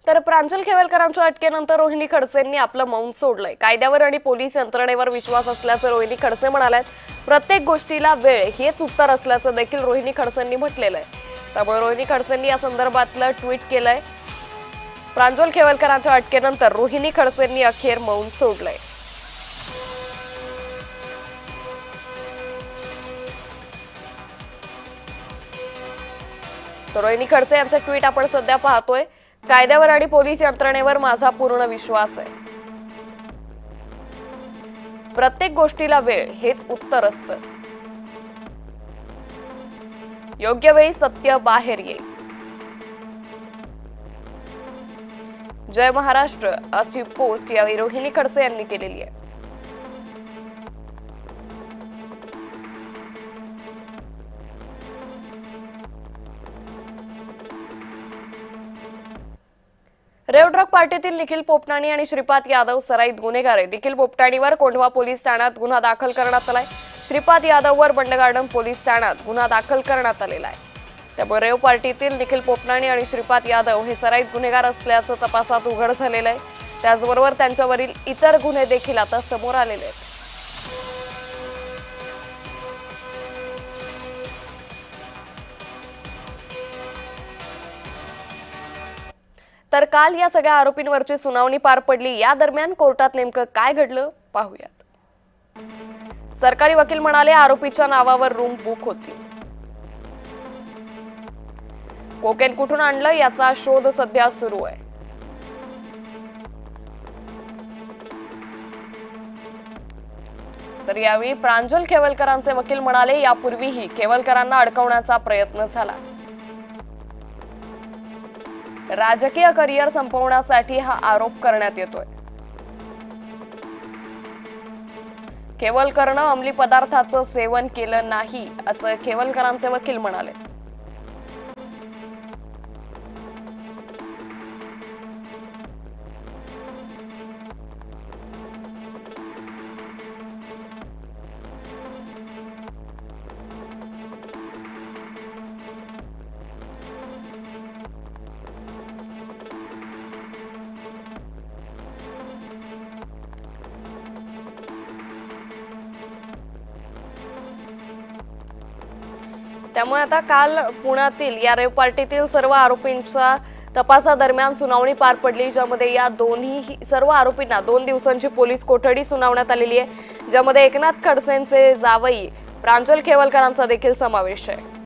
तर प्रांजल खेवलकरांच्या अटकेनंतर रोहिणी खडसेंनी आपलं मौन सोडलंय। कायद्यावर आणि पोलीस यंत्रणेवर विश्वास असल्याचं रोहिणी खडसे म्हणाल्यात। प्रत्येक गोष्टीला वेळ हेच उत्तर असल्याचं देखील रोहिणी खडसेंनी म्हटलेलं आहे। त्यामुळे रोहिणी खडसेंनी या संदर्भातलं ट्विट केलंय। प्रांजल खेवलकरांच्या अटकेनंतर रोहिणी खडसेंनी अखेर मौन सोडलंय। तर रोहिणी खडसे यांचं ट्विट आपण सध्या पाहतोय। कायद्यावर आणि पोलीस यंत्रणेवर माझा पूर्ण विश्वास आहे। प्रत्येक गोष्टीला वेळ हेच उत्तर असतं। योग्य वेळी सत्य बाहेर येईल। जय महाराष्ट्र अशी पोस्ट यावेळी रोहिणी खडसे यांनी केलेली आहे। रेव ड्रग पार्टीतील निखिल पोपटाणी आणि श्रीपाद यादव सराईत गुन्हेगार आहे। निखिल पोपटाणीवर कोंढवा पोलीस ठाण्यात गुन्हा दाखल करण्यात आलाय। श्रीपाद यादववर बंड गार्डन पोलीस ठाण्यात गुन्हा दाखल करण्यात आलेला आहे। त्यामुळे रेव पार्टीतील निखिल पोपटाणी आणि श्रीपाद यादव हे सराईत गुन्हेगार असल्याचं तपासात उघड झालेलं आहे। त्याचबरोबर त्यांच्यावरील इतर गुन्हे देखील आता समोर आलेले आहेत। तर काल या सगळ्या आरोपींवरची सुनावणी पार पडली। या दरम्यान कोर्टात नेमकं काय घडलं पाहूयात। सरकारी वकील म्हणाले आरोपीच्या नावावर रूम बुक होती। कोकेन कुठून आणलं याचा शोध सध्या सुरू आहे। तर यावेळी प्रांजल खेवलकरांचे वकील म्हणाले यापूर्वीही खेवलकरांना अडकवण्याचा प्रयत्न झाला। राजकीय करिअर संपवण्यासाठी हा आरोप करण्यात येतोय। खेवलकरनं अंमली पदार्थाचं सेवन केलं नाही असं खेवलकरांचे वकील म्हणाले। त्यामुळे आता काल पुण्यातील या रेव पार्टीतील सर्व आरोपींच्या तपासादरम्यान सुनावणी पार पडली, ज्यामध्ये या दोन्ही सर्व आरोपींना 2 दिवसांची पोलीस कोठडी सुनावण्यात आलेली आहे, ज्यामध्ये एकनाथ खडसेंचे जावई प्रांजल खेवलकरांचा देखील समावेश आहे।